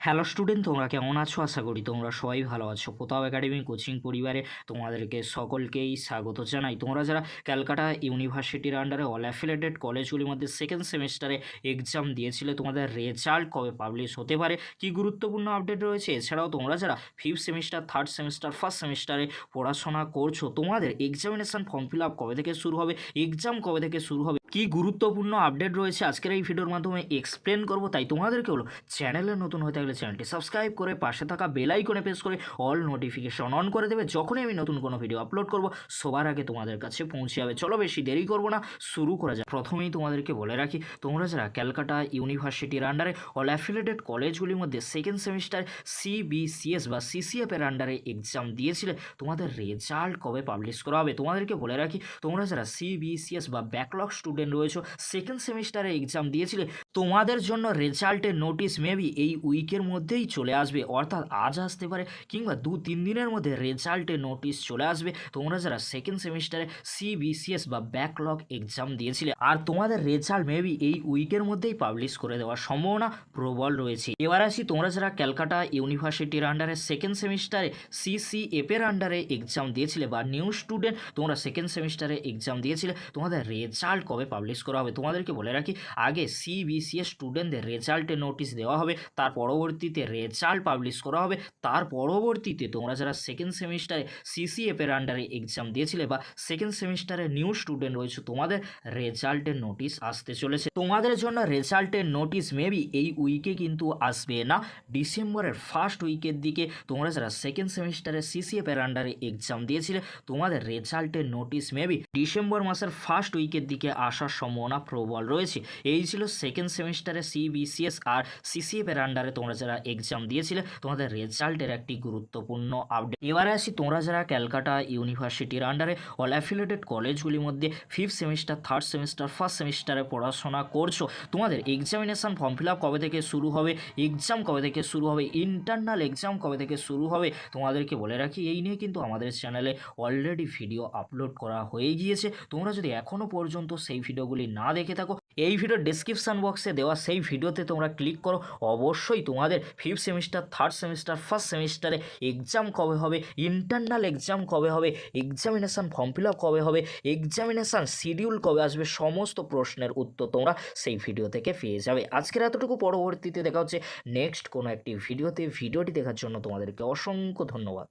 Hello student, তোমরা কেমন আছো? আশা করি তোমরা সবাই ভালো আছো। প্রতাপ একাডেমি কোচিং পরিবারে তোমাদেরকে সকলকেই স্বাগত জানাই। তোমরা যারা ক্যালকাটা ইউনিভার্সিটির আন্ডারে অল অ্যাফিলিয়েটেড কলেজগুলির মধ্যে সেকেন্ড সেমিস্টারে এক্সাম দিয়েছিলে, তোমাদের রেজাল্ট কবে পাবলিশ হতে পারে, কি গুরুত্বপূর্ণ আপডেট রয়েছে, এছাড়াও তোমরা যারা fifth semester, third semester, first সেমিস্টারে পড়াশোনা করছো, তোমাদের এক্সামিনেশান ফর্ম ফিল আপ কবে থেকে শুরু হবে, এক্সাম কবে থেকে শুরু হবে, কি গুরুত্বপূর্ণ আপডেট রয়েছে আজকের এই ভিডিওর মাধ্যমে এক্সপ্লেন করবো। তাই তোমাদেরকে হলো চ্যানেলে নতুন হয়ে থাকলে চ্যানেলটি সাবস্ক্রাইব করে পাশে থাকা বেল আইকনে প্রেস করে অল নোটিফিকেশন অন করে দেবে। যখনই আমি নতুন কোনো ভিডিও আপলোড করব সবার আগে তোমাদের কাছে পৌঁছে যাবে। চলো বেশি দেরি করবো না, শুরু করা যায়। প্রথমেই তোমাদেরকে বলে রাখি, তোমরা যারা ক্যালকাটা ইউনিভার্সিটির আন্ডারে অল অ্যাফিলিয়েটেড কলেজগুলির মধ্যে সেকেন্ড সেমিস্টার সিবিসিএস বা সিসিএফ এর আন্ডারে এক্সাম দিয়েছিলে, তোমাদের রেজাল্ট কবে পাবলিশ করা হবে। তোমাদেরকে বলে রাখি, তোমরা যারা সিবিসিএস বা ব্যাকলগ স্টুডেন্ট রয়েছে, সেকেন্ড সেমিস্টারে এক্সাম দিয়েছিলে, তোমাদের জন্য রেজাল্টের নোটিশ মেবি এই উইকের মধ্যেই চলে আসবে, অর্থাৎ আজ আসতে পারে কিংবা 2-3 দিনের মধ্যে রেজাল্টের নোটিশ চলে আসবে। তোমরা যারা সেকেন্ড সেমিস্টারে সিবিসিএস বা ব্যাকলগ এক্সাম দিয়েছিলে, আর তোমাদের রেজাল্ট মেবি এই উইকের মধ্যেই পাবলিশ করে দেওয়ার সম্ভাবনা প্রবল রয়েছে। এবার আসি, তোমরা যারা ক্যালকাটা ইউনিভার্সিটির আন্ডারে সেকেন্ড সেমিস্টারে সিসিএফ এর আন্ডারে এক্সাম দিয়েছিলে বা নিউ স্টুডেন্ট তোমরা সেকেন্ড সেমিস্টারে এক্সাম দিয়েছিলে, তোমাদের রেজাল্ট কবে পাবলিশ করা হবে। তোমাদেরকে বলে রাখি, আগে সিবিসিএস স্টুডেন্টদের রেজাল্টের নোটিশ দেওয়া হবে, তার পরবর্তীতে রেজাল্ট পাবলিশ করা হবে, তার পরবর্তীতে তোমরা যারা সেকেন্ড সেমিস্টারে সিসিএফ এর আন্ডারে এক্সাম দিয়েছিলে বা সেকেন্ড সেমিস্টারে নিউ স্টুডেন্ট রয়েছে, তোমাদের রেজাল্টের নোটিশ আসতে চলেছে। তোমাদের জন্য রেজাল্টের নোটিশ মেবি এই উইকে কিন্তু আসবে না, ডিসেম্বরের ফার্স্ট উইকের দিকে তোমরা যারা সেকেন্ড সেমিস্টারে সিসিএফ এর আন্ডারে এক্সাম দিয়েছিলে, তোমাদের রেজাল্টের নোটিশ মেবি ডিসেম্বর মাসের ফার্স্ট উইকের দিকে আসার সম্ভাবনা প্রবল রয়েছে। এই ছিল সেকেন্ড সেমিস্টারে সিবিসিএস আর সিসিএফ এর আন্ডারে তোমরা যারা এক্সাম দিয়েছিলে, তোমাদের রেজাল্টের একটি গুরুত্বপূর্ণ আপডেট। এবারে আসি, তোমরা যারা ক্যালকাটা ইউনিভার্সিটির আন্ডারে অল অ্যাফিলিয়েটেড কলেজগুলির মধ্যে fifth semester, third semester, first সেমিস্টারে পড়াশোনা করছো, তোমাদের এক্সামিনেশান ফর্ম ফিল আপ কবে থেকে শুরু হবে, এক্সাম কবে থেকে শুরু হবে, ইন্টারনাল এক্সাম কবে থেকে শুরু হবে, তোমাদেরকে বলে রাখি এই নিয়ে কিন্তু আমাদের চ্যানেলে অলরেডি ভিডিও আপলোড করা হয়ে গিয়েছে। তোমরা যদি এখনও পর্যন্ত সেই ভিডিওগুলি না দেখে থাকো, এই ভিডিওর ডেসক্রিপশান বক্সে দেওয়া সেই ভিডিওতে তোমরা ক্লিক করো। অবশ্যই তোমাদের fifth semester, third semester, first সেমিস্টারে এক্সাম কবে হবে, ইন্টারনাল এক্সাম কবে হবে, এক্সামিনেশান ফর্ম ফিল আপ কবে হবে, এক্সামিনেশান শিডিউল কবে আসবে, সমস্ত প্রশ্নের উত্তর তোমরা সেই ভিডিও থেকে পেয়ে যাবে। আজকের এতটুকু, পরবর্তীতে দেখা হচ্ছে নেক্সট কোনো একটি ভিডিওতে। ভিডিওটি দেখার জন্য তোমাদেরকে অসংখ্য ধন্যবাদ।